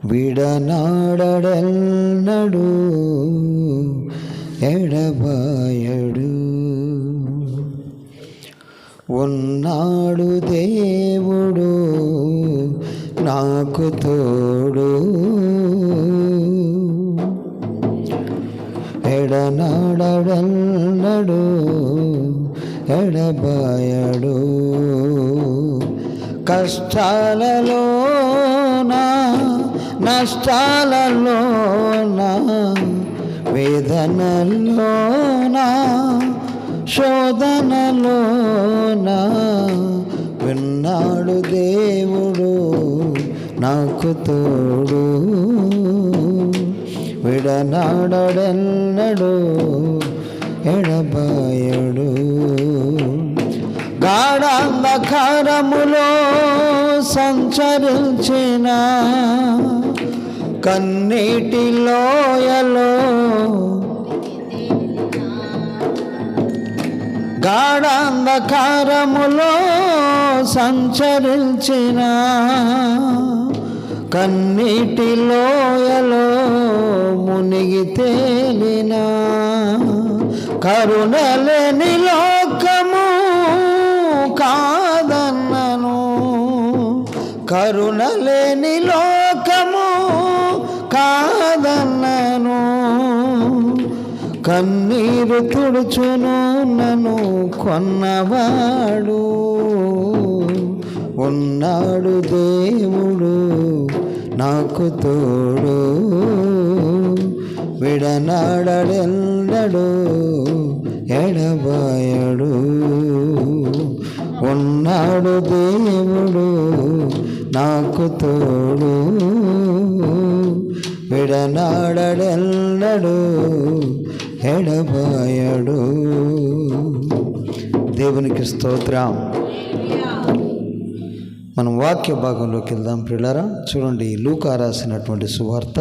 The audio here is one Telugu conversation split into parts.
విడనాడెన్నడు ఎడబాయడు. ఉన్నాడు దేవుడు నాకు తోడు, ఎడనాడెన్నడు ఎడబాయడు. కష్టాలలోనా నష్టాలలోనా వేదనలోనా శోధనలోనా విన్నాడు దేవుడు నాకు తోడు, విడనాడెన్నడు ఎడబాయడు. గాఢాంధకారములో సంచరించిన కన్నీటి లోయలో, గాఢాంధకారములో సంచరించిన కన్నీటి లోయలో మునిగి తేలిన కరుణలేని లోకము కాదన్నను, కరుణలేని లోకము కాదన్నను. కన్నీరు తుడుచును నన్ను కొన్నవాడు, ఉన్నాడు దేవుడు నాకు తోడు, విడనాడెన్నడు ఎడబాయడు. ఉన్నాడు దేవుడు నాకు తోడు, విడనాడెన్నడు ఎడబాయడు. దేవునికి స్తోత్రం. మనం వాక్య భాగంలోకి వెళ్దాం ప్రియులారా. చూడండి, లూకా రాసినటువంటి సువార్త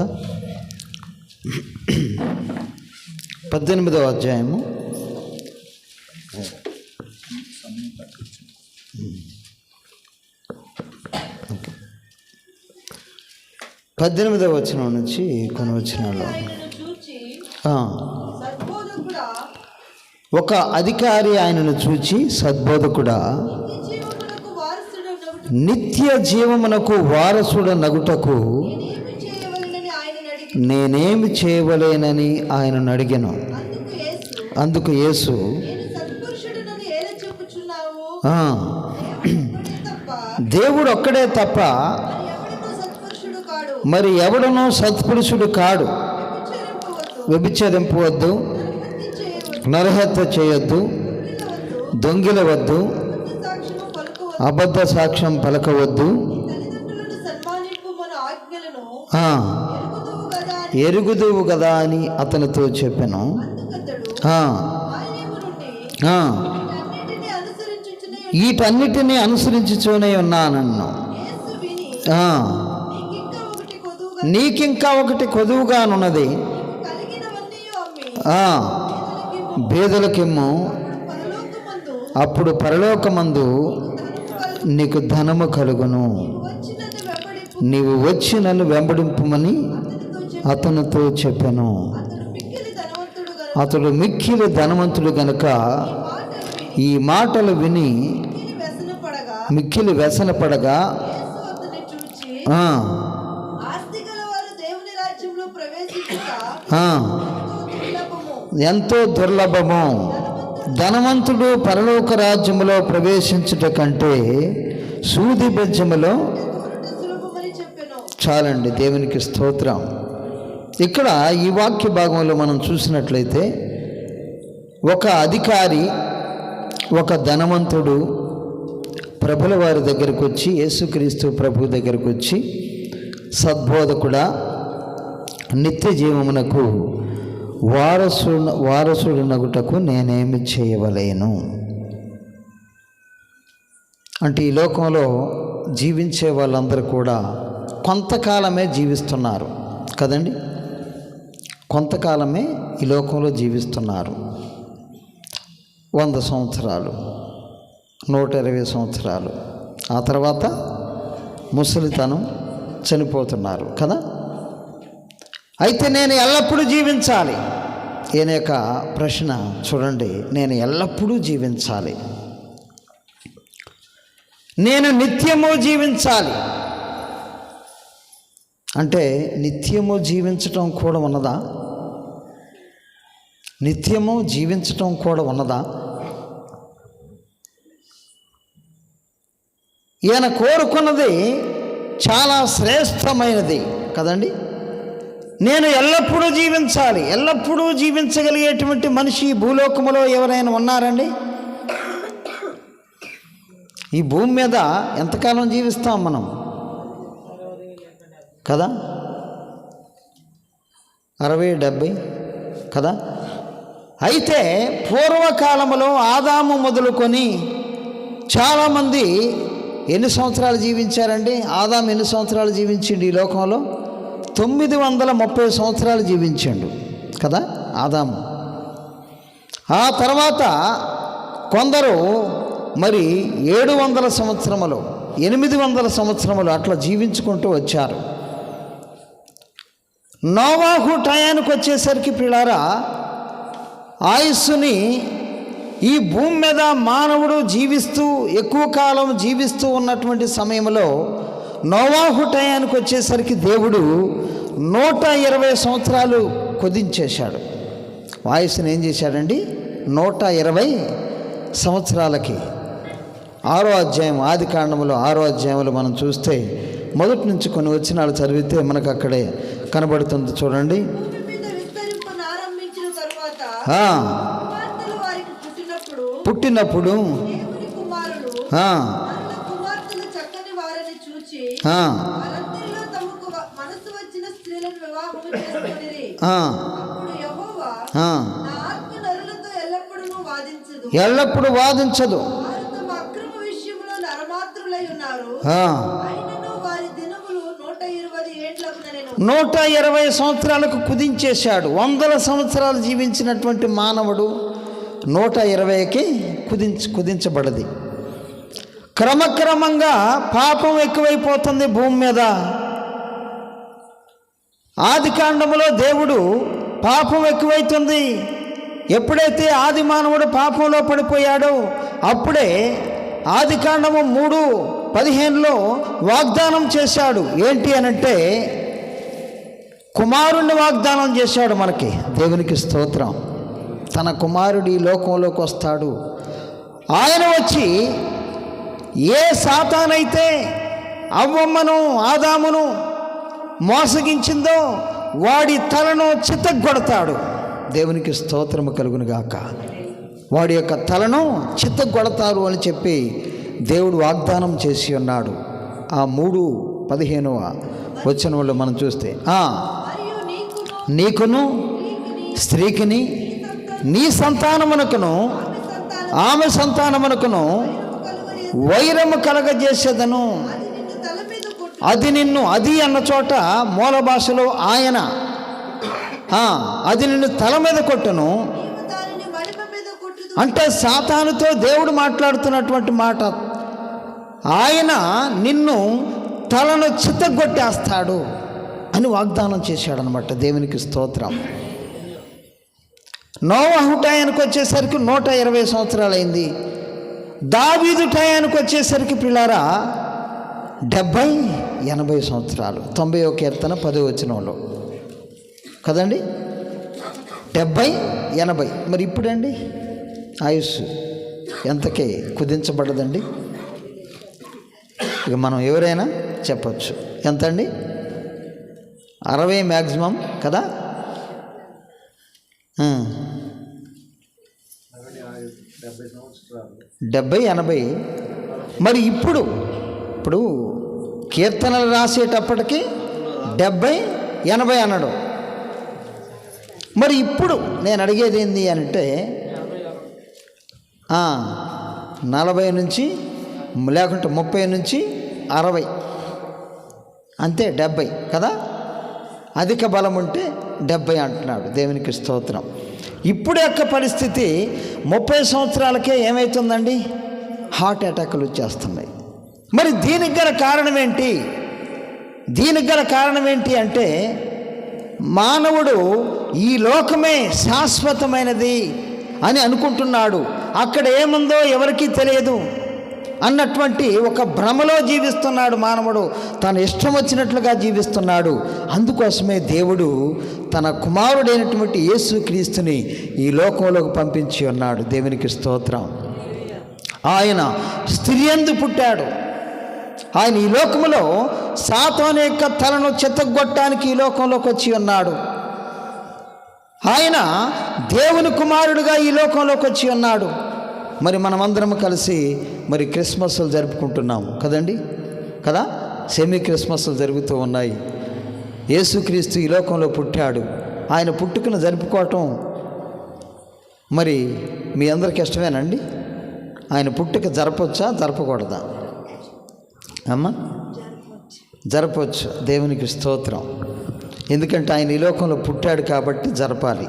18వ అధ్యాయము 18వ వచనం నుంచి కొన్ని వచనాలు. ఒక అధికారి ఆయనను చూచి, సద్బోధకుడా, నిత్య జీవమునకు వారసుడనగుటకు నేనేమి చేయవలేనని ఆయనను అడిగాను. అందుకు యేసు, దేవుడు ఒక్కడే తప్ప మరి ఎవడనో సత్పురుషుడు కాడు. వ్యభిచరింపవద్దు, నరహత్య చేయొద్దు, దొంగిలవద్దు, అబద్ధ సాక్ష్యం పలకవద్దు, ఎరుగుదువు కదా అని అతనితో చెప్పాను. వీటన్నిటినీ అనుసరించుచూనే ఉన్నానన్ను. నీకింకా ఒకటి కొదువుగానున్నది, బేదలకిమ్ము, అప్పుడు పరలోకమందు నీకు ధనము కలుగును. నీవు వచ్చి నన్ను వెంబడింపుమని అతనితో చెప్పాను. అతడు మిక్కిలి ధనవంతుడు గనుక ఈ మాటలు విని మిక్కిలి వ్యసనపడగా, ఎంతో దుర్లభము, ధనవంతుడు పరలోక రాజ్యములో ప్రవేశించుట కంటే సూది బెజ్జములో. చాలండి, దేవునికి స్తోత్రం. ఇక్కడ ఈ వాక్య భాగంలో మనం చూసినట్లయితే ఒక అధికారి, ఒక ధనవంతుడు ప్రభుల వారి దగ్గరకు వచ్చి, యేసుక్రీస్తు ప్రభు దగ్గరకు వచ్చి, సద్బోధకుడా, నిత్య జీవమునకు వారసుడినగుటకు నేనేమి చేయవలేను అంటే, ఈ లోకంలో జీవించే వాళ్ళందరూ కూడా కొంతకాలమే జీవిస్తున్నారు కదండి. కొంతకాలమే ఈ లోకంలో జీవిస్తున్నారు. 100 సంవత్సరాలు, 120 సంవత్సరాలు, ఆ తర్వాత ముసలితనం, చనిపోతున్నారు కదా. అయితే నేను ఎల్లప్పుడూ జీవించాలి అనేక ప్రశ్న చూడండి. నేను ఎల్లప్పుడూ జీవించాలి, నేను నిత్యము జీవించాలి అంటే నిత్యము జీవించటం కూడా ఉన్నదా? నిత్యము జీవించటం కూడా ఉన్నదా? ఈయన కోరుకున్నది చాలా శ్రేష్టమైనది కదండి. నేను ఎల్లప్పుడూ జీవించాలి. ఎల్లప్పుడూ జీవించగలిగేటువంటి మనిషి భూలోకములో ఎవరైనా ఉన్నారండి? ఈ భూమి మీద ఎంతకాలం జీవిస్తాం మనం కదా? 60-70 కదా. అయితే పూర్వకాలంలో ఆదాము మొదలుకొని చాలామంది ఎన్ని సంవత్సరాలు జీవించారండి? ఆదాము ఎన్ని సంవత్సరాలు జీవించిండు ఈ లోకంలో? 930 సంవత్సరాలు జీవించాడు కదా ఆదాము. ఆ తర్వాత కొందరు మరి 700 సంవత్సరములు, 800 సంవత్సరములు అట్లా జీవించుకుంటూ వచ్చారు. నోవాహు టయానికి వచ్చేసరికి పిల్లారా, ఆయుస్సుని ఈ భూమి మీద మానవుడు జీవిస్తూ ఎక్కువ కాలం జీవిస్తూ ఉన్నటువంటి సమయంలో నోవాహు టయానికి వచ్చేసరికి దేవుడు 120 సంవత్సరాలు కుదించేశాడు. ఆయుస్సుని ఏం చేశాడండి? 120 సంవత్సరాలకి. 6వ అధ్యాయం, ఆది కాండములో 6వ అధ్యాయంలో మనం చూస్తే మొదటి నుంచి కొన్ని వచనాలు చదివితే మనకు అక్కడే కనబడుతుంది. చూడండి. పుట్టినప్పుడు ఎల్లప్పుడు వాదించదు. 120 సంవత్సరాలకు కుదించేశాడు. 100 సంవత్సరాలు జీవించినటువంటి మానవుడు 120కి కుదించబడది. క్రమక్రమంగా పాపం ఎక్కువైపోతుంది భూమి మీద. ఆది కాండములో దేవుడు పాపం ఎక్కువైతుంది. ఎప్పుడైతే ఆది మానవుడు పాపంలో పడిపోయాడో అప్పుడే ఆది కాండము 3:15లో వాగ్దానం చేశాడు. ఏంటి అనంటే కుమారుణ్ణి వాగ్దానం చేశాడు మనకి. దేవునికి స్తోత్రం. తన కుమారుడు ఈ లోకంలోకి వస్తాడు. ఆయన వచ్చి ఏ సాతానైతే అవ్వమ్మను ఆదామును మోసగించిందో వాడి తలను చితగ్గొడతాడు. దేవునికి స్తోత్రము కలుగును గాక. వాడి యొక్క తలను చితగ్గొడతారు అని చెప్పి దేవుడు వాగ్దానం చేసి ఉన్నాడు. ఆ 3:15వ వచనంలో మనం చూస్తే నీకును స్త్రీకిని నీ సంతానమునకును ఆమె సంతానమునకును వైరము కలగజేసేదను. అది నిన్ను, అది అన్న చోట మూల భాషలో ఆయన, అది నిన్ను తల మీద కొట్టును అంటే సాతానుతో దేవుడు మాట్లాడుతున్నటువంటి మాట. ఆయన నిన్ను తలను చిత్తగొట్టేస్తాడు అని వాగ్దానం చేశాడనమాట. దేవునికి స్తోత్రం. నోవాహు టయానికి వచ్చేసరికి 120 సంవత్సరాలు అయింది. దావీదు టయానికి వచ్చేసరికి పిల్లారా 70-80 సంవత్సరాలు. 90వ కీర్తన 10వ వచనంలో కదండి. 70-80. మరి ఇప్పుడండి ఆయుష్ ఎంతకే కుదించబడదండి? ఇక మనం ఎవరైనా చెప్పచ్చు. ఎంతండి? 60 మ్యాక్సిమం కదా. 70-80. మరి ఇప్పుడు కీర్తనలు రాసేటప్పటికి 70-80 అన్నాడు. మరి ఇప్పుడు నేను అడిగేది ఏంటి అంటే 40 నుంచి లేకుంటే 30 నుంచి 60 అంతే. 70 కదా. అధిక బలం ఉంటే 70 అంటున్నాడు. దేవునికి స్తోత్రం. ఇప్పుడు యొక్క పరిస్థితి 30 సంవత్సరాలకే ఏమవుతుందండి? హార్ట్ అటాకులు వచ్చేస్తున్నాయి. మరి దీనికి గల కారణం ఏంటి? దీనికి గల కారణం ఏంటి అంటే, మానవుడు ఈ లోకమే శాశ్వతమైనది అని అనుకుంటున్నాడు. అక్కడ ఏముందో ఎవరికీ తెలియదు అన్నటువంటి ఒక భ్రమలో జీవిస్తున్నాడు మానవుడు. తన ఇష్టం వచ్చినట్లుగా జీవిస్తున్నాడు. అందుకోసమే దేవుడు తన కుమారుడైనటువంటి యేసుక్రీస్తుని ఈ లోకంలోకి పంపించి ఉన్నాడు. దేవునికి స్తోత్రం. ఆయన స్త్రీ యందు పుట్టాడు. ఆయన ఈ లోకములో సాతాను యొక్క తలను చెత్తగొట్టడానికి ఈ లోకంలోకి వచ్చి ఉన్నాడు. ఆయన దేవుని కుమారుడుగా ఈ లోకంలోకి వచ్చి ఉన్నాడు. మరి మనమందరం కలిసి మరి క్రిస్మస్లు జరుపుకుంటున్నాం కదండి, కదా? సెమీ క్రిస్మస్లు జరుగుతూ ఉన్నాయి. యేసుక్రీస్తు ఈ లోకంలో పుట్టాడు. ఆయన పుట్టుకను జరుపుకోవటం మరి మీ అందరికి ఇష్టమేనండి? ఆయన పుట్టుక జరపవచ్చా, జరపకూడదా అమ్మ? జరపవచ్చు. దేవునికి స్తోత్రం. ఎందుకంటే ఆయన ఈ లోకంలో పుట్టాడు కాబట్టి జరపాలి.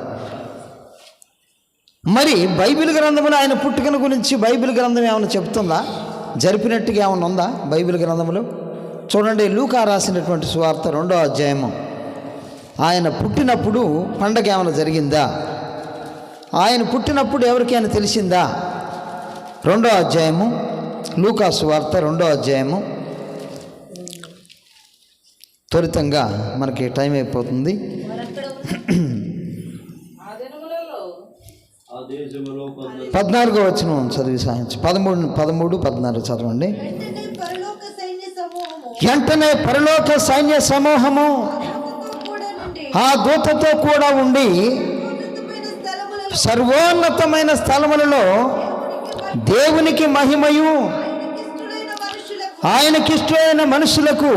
మరి బైబిల్ గ్రంథంలో ఆయన పుట్టుకను గురించి బైబిల్ గ్రంథం ఏమైనా చెప్తుందా? జరిపినట్టుగా ఏమైనా ఉందా బైబిల్ గ్రంథంలో? చూడండి, లూకా రాసినటువంటి సువార్త 2వ అధ్యాయము. ఆయన పుట్టినప్పుడు పండగ ఏమైనా జరిగిందా? ఆయన పుట్టినప్పుడు ఎవరికైనా తెలిసిందా? 2వ అధ్యాయము, లూకా సువార్త 2వ అధ్యాయము. త్వరితంగా మనకి టైం అయిపోతుంది. 14వ వచనం చదివి సాయించి 13, 14 చదవండి. వెంటనే పరలోక సైన్య సమూహము ఆ దూతతో కూడా ఉండి సర్వోన్నతమైన స్థలములలో దేవునికి మహిమయు ఆయనకిష్టమైన మనుషులకు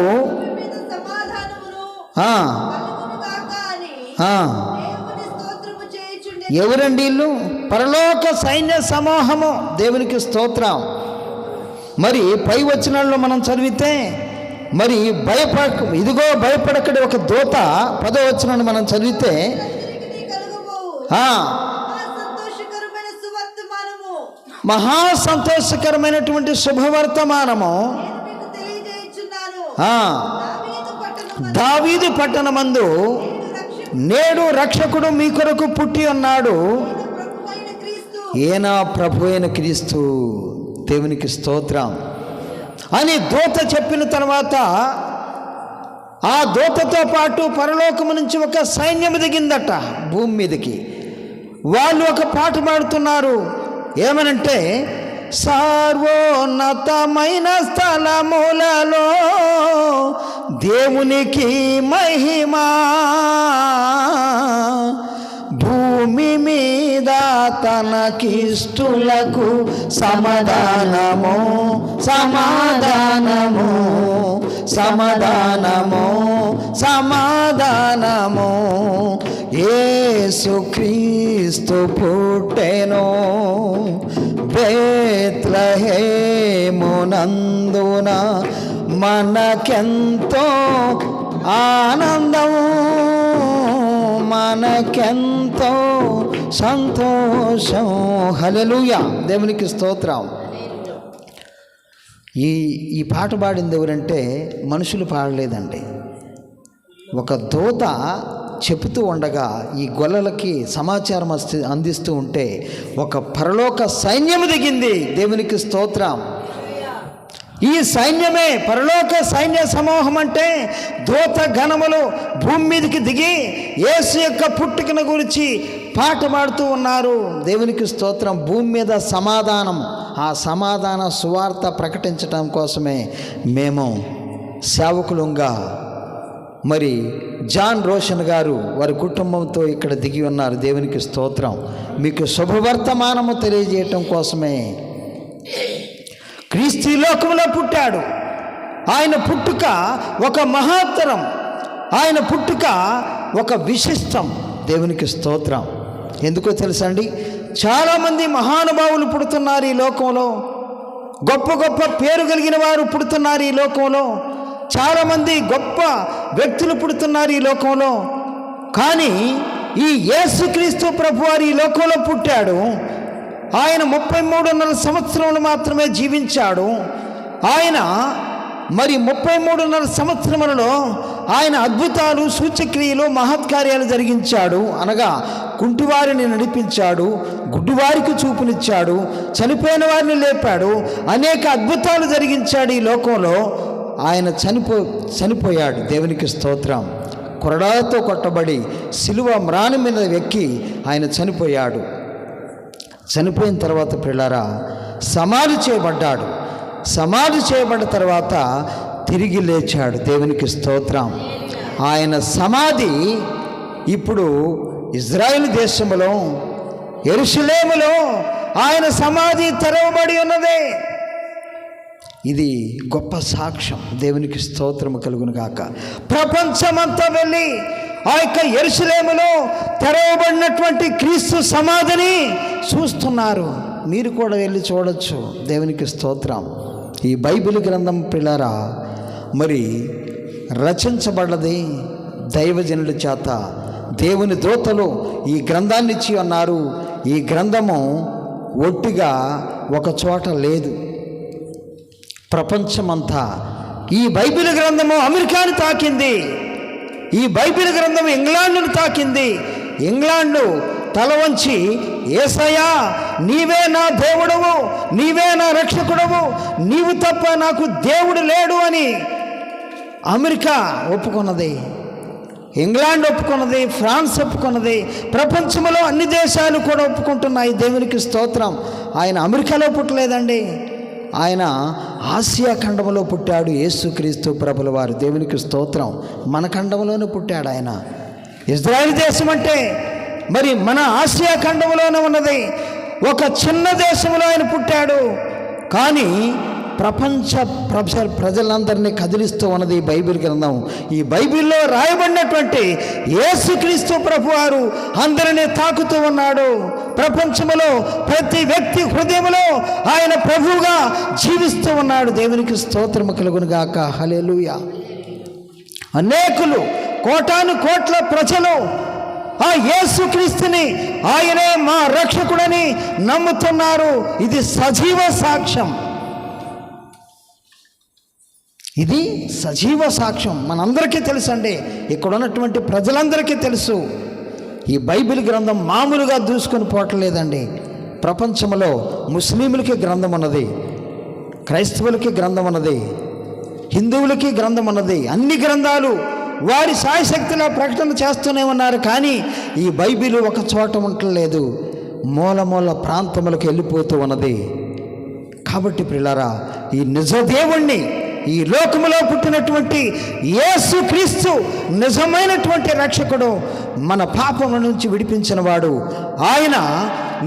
ఎవరండి వీళ్ళు? పరలోక సైన్య సమూహము. దేవునికి స్తోత్రం. మరి పై వచనాల్లో మనం చదివితే మరి ఇదిగో భయపడకడి ఒక దూత, 10వ వచనాన్ని మనం చదివితే మహా సంతోషకరమైనటువంటి శుభవర్తమానము దావీదు పట్టణమందు నేడు రక్షకుడు మీ కొరకు పుట్టి ఉన్నాడు, ఈయన ప్రభు అయిన క్రీస్తు. దేవునికి స్తోత్రం అని దూత చెప్పిన తర్వాత ఆ దూతతో పాటు పరలోకము నుంచి ఒక సైన్యం దిగిందట భూమి మీదకి. వాళ్ళు ఒక పాట పాడుతున్నారు. ఏమనంటే, సర్వోన్నతమైన స్థలములలో దేవునికి మహిమా, భూమి మీద తనకిష్టులకు సమాధానము, సమాధానము, సమాధానము, సమాధానము. యేసుక్రీస్తు పుట్టెను బేత్లెహేమునందున, మనకెంతో ఆనందం, మనకెంతో సంతోషం. హల్లెలూయా. దేవునికి స్తోత్రం. ఈ పాట పాడింది ఎవరంటే మనుషులు పాడలేదండి. ఒక దూత చెబుతూ ఉండగా ఈ గొల్లలకి సమాచారం అందిస్తూ ఉంటే ఒక పరలోక సైన్యము దిగింది. దేవునికి స్తోత్రం. ఈ సైన్యమే పరలోక సైన్య సమూహం అంటే దూత గణములు భూమి మీదకి దిగి యేసు యొక్క పుట్టుకను గురించి పాట పాడుతూ ఉన్నారు. దేవునికి స్తోత్రం. భూమి మీద సమాధానం, ఆ సమాధాన సువార్త ప్రకటించడం కోసమే మేము సేవకులంగా మరి జాన్ రోషన్ గారు వారి కుటుంబంతో ఇక్కడ దిగి ఉన్నారు. దేవునికి స్తోత్రం. మీకు శుభవర్తమానము తెలియజేయటం కోసమే క్రీస్తు లోకంలో పుట్టాడు. ఆయన పుట్టుక ఒక మహత్తరం, ఆయన పుట్టుక ఒక విశిష్టం. దేవునికి స్తోత్రం. ఎందుకో తెలుసండి, చాలామంది మహానుభావులు పుడుతున్నారు ఈ లోకంలో, గొప్ప గొప్ప పేరు కలిగిన వారు పుడుతున్నారు ఈ లోకంలో, చాలామంది గొప్ప వ్యక్తులు పుడుతున్నారు ఈ లోకంలో. కానీ ఈ యేసుక్రీస్తు ప్రభువారు ఈ లోకంలో పుట్టాడు. ఆయన 33.5 సంవత్సరములు మాత్రమే జీవించాడు. ఆయన మరి 33.5 సంవత్సరములలో ఆయన అద్భుతాలు, సూచక్రియలు, మహత్కార్యాలు జరిగించాడు. అనగా కుంటివారిని నడిపించాడు, గుడ్డివారికి చూపునిచ్చాడు, చనిపోయిన వారిని లేపాడు, అనేక అద్భుతాలు జరిగించాడు ఈ లోకంలో. ఆయన చనిపోయాడు. దేవునికి స్తోత్రం. కొరడాలతో కొట్టబడి సిలువ మ్రాని మీద ఎక్కి ఆయన చనిపోయాడు. చనిపోయిన తర్వాత పిల్లారా సమాధి చేయబడ్డాడు. సమాధి చేయబడ్డ తర్వాత తిరిగి లేచాడు. దేవునికి స్తోత్రం. ఆయన సమాధి ఇప్పుడు ఇజ్రాయెల్ దేశంలో యెరూషలేములో ఆయన సమాధి తెరవబడి ఉన్నది. ఇది గొప్ప సాక్ష్యం. దేవునికి స్తోత్రము కలుగును గాక. ప్రపంచమంతా వెళ్ళి ఆ యొక్క యెరూషలేములో తెరవబడినటువంటి క్రీస్తు సమాధిని చూస్తున్నారు. మీరు కూడా వెళ్ళి చూడొచ్చు. దేవునికి స్తోత్రం. ఈ బైబిల్ గ్రంథం పిల్లరా మరి రచించబడ్డది దైవజనుల చేత. దేవుని దూతలు ఈ గ్రంథాన్ని ఇచ్చి ఉన్నారు. ఈ గ్రంథము ఒట్టిగా ఒక చోట లేదు. ప్రపంచమంతా ఈ బైబిల్ గ్రంథము అమెరికాను తాకింది. ఈ బైబిల్ గ్రంథం ఇంగ్లాండ్ను తాకింది. ఇంగ్లాండు తల వంచి యేసయ్యా నీవే నా దేవుడవు, నీవే నా రక్షకుడవు, నీవు తప్ప నాకు దేవుడు లేడు అని అమెరికా ఒప్పుకున్నది, ఇంగ్లాండ్ ఒప్పుకున్నది, ఫ్రాన్స్ ఒప్పుకున్నది. ప్రపంచంలో అన్ని దేశాలు కూడా ఒప్పుకుంటున్నాయి. దేవునికి స్తోత్రం. ఆయన అమెరికాలో పుట్టలేదండి, ఆయన ఆసియా ఖండంలో పుట్టాడు. యేసుక్రీస్తు ప్రభుల వారు. దేవునికి స్తోత్రం. మన ఖండంలోనే పుట్టాడు ఆయన. ఇజ్రాయెల్ దేశం అంటే మరి మన ఆసియా ఖండంలోనే ఉన్నది. ఒక చిన్న దేశంలో ఆయన పుట్టాడు. కానీ ప్రపంచ ప్రజలందరినీ కదిలిస్తూ ఉన్నది ఈ బైబిల్ గ్రంథం. ఈ బైబిల్లో రాయబడినటువంటి యేసుక్రీస్తు ప్రభువారు అందరినీ తాకుతూ ఉన్నాడు. ప్రపంచంలో ప్రతి వ్యక్తి హృదయంలో ఆయన ప్రభువుగా జీవిస్తూ ఉన్నాడు. దేవునికి స్తోత్రము కలుగును గాక. హల్లెలూయా. అనేకులు కోటాను కోట్ల ప్రజలు ఆ యేసుక్రీస్తుని ఆయనే మా రక్షకుడని నమ్ముతున్నారు. ఇది సజీవ సాక్ష్యం. ఇది సజీవ సాక్ష్యం. మనందరికీ తెలుసు అండి, ఇక్కడ ఉన్నటువంటి ప్రజలందరికీ తెలుసు. ఈ బైబిల్ గ్రంథం మామూలుగా దూసుకొని పోవట్లేదండి. ప్రపంచంలో ముస్లింలకి గ్రంథం ఉన్నది, క్రైస్తవులకి గ్రంథం ఉన్నది, హిందువులకి గ్రంథం ఉన్నది. అన్ని గ్రంథాలు వారి సాయశక్తిలో ప్రకటన చేస్తూనే ఉన్నారు. కానీ ఈ బైబిల్ ఒక చోట ఉండలేదు, మూల మూల ప్రాంతములకు వెళ్ళిపోతూ ఉన్నది. కాబట్టి ప్రియులారా, ఈ నిజ దేవుణ్ణి, ఈ లోకములో పుట్టినటువంటి యేసుక్రీస్తు నిజమైనటువంటి రక్షకుడు, మన పాపముల నుంచి విడిపించిన వాడు. ఆయన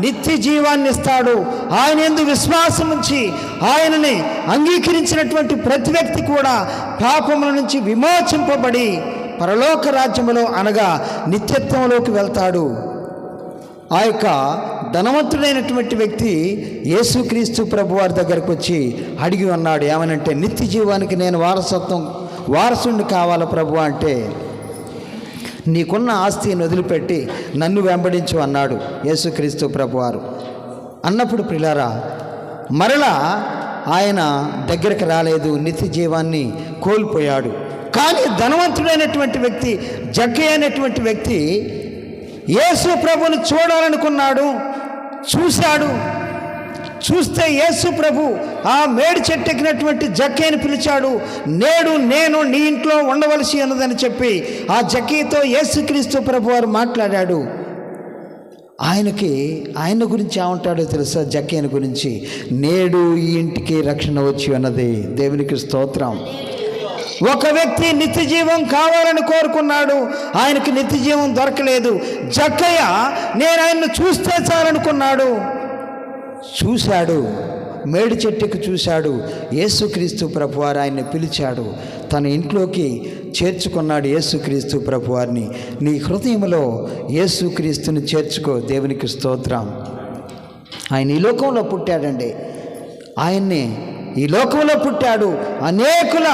నిత్య జీవాన్ని ఇస్తాడు. ఆయన యందు విశ్వాసం ఉంచి ఆయనని అంగీకరించినటువంటి ప్రతి వ్యక్తి కూడా పాపముల నుంచి విమోచింపబడి పరలోక రాజ్యములో అనగా నిత్యత్వంలోకి వెళ్తాడు. ఆ యొక్క ధనవంతుడైనటువంటి వ్యక్తి యేసుక్రీస్తు ప్రభు వారి దగ్గరకు వచ్చి అడిగి ఉన్నాడు. ఏమనంటే, నిత్య జీవానికి నేను వారసుని కావాలా ప్రభు అంటే, నీకున్న ఆస్తిని వదిలిపెట్టి నన్ను వెంబడించు అన్నాడు యేసుక్రీస్తు ప్రభువారు. అన్నప్పుడు ప్రియులారా మరలా ఆయన దగ్గరికి రాలేదు, నిత్య జీవాన్ని కోల్పోయాడు. కానీ ధనవంతుడైనటువంటి వ్యక్తి, జక్కయ్య అనేటువంటి వ్యక్తి యేసు ప్రభుని చూడాలనుకున్నాడు. చూశాడు. చూస్తే యేసు ప్రభు ఆ మేడి చెట్టెక్కినటువంటి జక్కయ్యని పిలిచాడు. నేడు నేను నీ ఇంట్లో ఉండవలసి ఉన్నదని చెప్పి ఆ జక్కయ్యతో యేసుక్రీస్తు ప్రభు వారు మాట్లాడాడు. ఆయన గురించి ఏమంటాడో తెలుసా? జక్కయ్యని గురించి, నేడు ఈ ఇంటికి రక్షణ వచ్చి ఉన్నది. దేవునికి స్తోత్రం. ఒక వ్యక్తి నిత్య జీవం కావాలని కోరుకున్నాడు, ఆయనకి నిత్య జీవం దొరకలేదు. జక్కయ్య నేను ఆయన్ను చూస్తే చాలనుకున్నాడు. చూశాడు, మేడి చెట్టుకు చూశాడు. యేసుక్రీస్తు ప్రభువారు ఆయన్ని పిలిచాడు, తన ఇంట్లోకి చేర్చుకున్నాడు. యేసుక్రీస్తు ప్రభువారిని నీ హృదయంలో యేసుక్రీస్తుని చేర్చుకో. దేవునికి స్తోత్రం. ఆయన ఈ లోకంలో పుట్టాడండి. ఆయన్ని ఈ లోకంలో పుట్టాడు. అనేకుల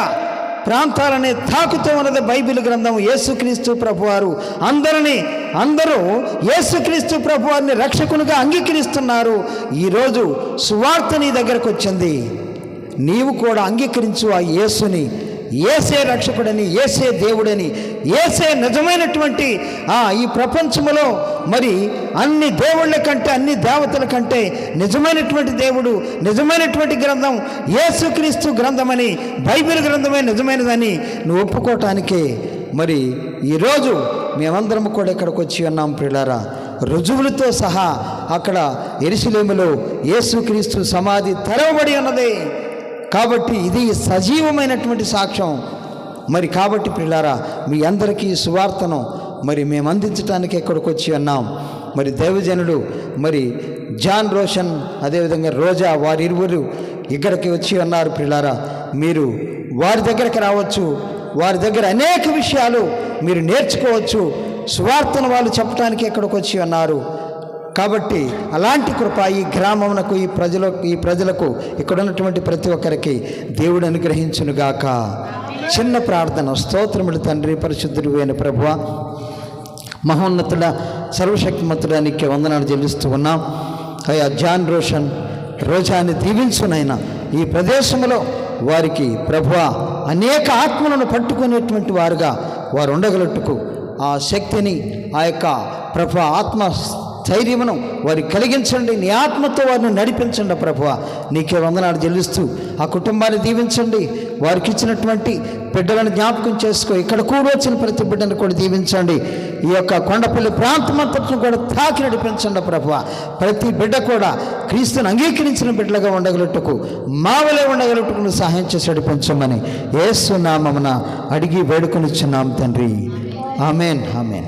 ప్రాంతాలని తాకుతూ ఉన్నది బైబిల్ గ్రంథం. యేసుక్రీస్తు ప్రభువారు అందరూ యేసుక్రీస్తు ప్రభువారిని రక్షకునిగా అంగీకరిస్తున్నారు. ఈరోజు సువార్త నీ దగ్గరకు వచ్చింది. నీవు కూడా అంగీకరించు ఆ యేసుని, యేసే రక్షకుడని, యేసే దేవుడని, యేసే నిజమైనటువంటి ఈ ప్రపంచంలో మరి అన్ని దేవుళ్ళ కంటే, అన్ని దేవతల కంటే నిజమైనటువంటి దేవుడు, నిజమైనటువంటి గ్రంథం యేసుక్రీస్తు గ్రంథమని, బైబిల్ గ్రంథమే నిజమైనదని నువ్వు ఒప్పుకోవటానికే మరి ఈరోజు మేమందరం కూడా ఇక్కడికి వచ్చి ఉన్నాం ప్రియులారా. రుజువులతో సహా అక్కడ యెరూషలేములో యేసుక్రీస్తు సమాధి తెరవబడి ఉన్నది. కాబట్టి ఇది సజీవమైనటువంటి సాక్ష్యం. మరి కాబట్టి ప్రియులారా, మీ అందరికీ సువార్తను మరి మేము అందించడానికి ఇక్కడికి వచ్చి ఉన్నాం. మరి దైవజనుడు మరి జాన్ రోషన్, అదేవిధంగా రోజా, వారిరువురు ఇక్కడికి వచ్చి ఉన్నారు ప్రియులారా. మీరు వారి దగ్గరికి రావచ్చు, వారి దగ్గర అనేక విషయాలు మీరు నేర్చుకోవచ్చు. సువార్తను వాళ్ళు చెప్పడానికి ఇక్కడికి వచ్చి ఉన్నారు. కాబట్టి అలాంటి కృప ఈ గ్రామమునకు, ఈ ప్రజలకు ఇక్కడ ఉన్నటువంటి ప్రతి ఒక్కరికి దేవుడు అనుగ్రహించునుగాక. చిన్న ప్రార్థన. స్తోత్రములు తండ్రి, పరిశుద్ధుడు అయిన ప్రభువా, మహోన్నతుడ, సర్వశక్తిమంతుడా, నీకే వందనాలు చెల్లిస్తూ ఉన్నాం. అయ్యా, జాన్ రోషన్, రోజాని దీవించునైనా ఈ ప్రదేశంలో వారికి ప్రభువా అనేక ఆత్మలను పట్టుకునేటువంటి వారుగా వారు ఉండగలట్టుకు ఆ శక్తిని, ఆ యొక్క ప్రభువా ఆత్మ ధైర్యమును వారికి కలిగించండి. నీ ఆత్మతో వారిని నడిపించండి ప్రభువా. నీకే వందనాలు చెల్లిస్తూ ఆ కుటుంబాన్ని దీవించండి. వారికి ఇచ్చినటువంటి బిడ్డలను జ్ఞాపకం చేసుకో. ఇక్కడ కూడా వచ్చిన ప్రతి బిడ్డను కూడా దీవించండి. ఈ యొక్క కొండపల్లి ప్రాంతమంతటిని కూడా తాకి నడిపించండి ప్రభువా. ప్రతి బిడ్డ కూడా క్రీస్తుని అంగీకరించిన బిడ్డలుగా ఉండగలట్టుకు, మావలే ఉండగలట్టుకు సహాయం చేసి నడిపించమని యేసు నామమున అడిగి వేడుకొనిచున్నాం తండ్రి. Amen, amen.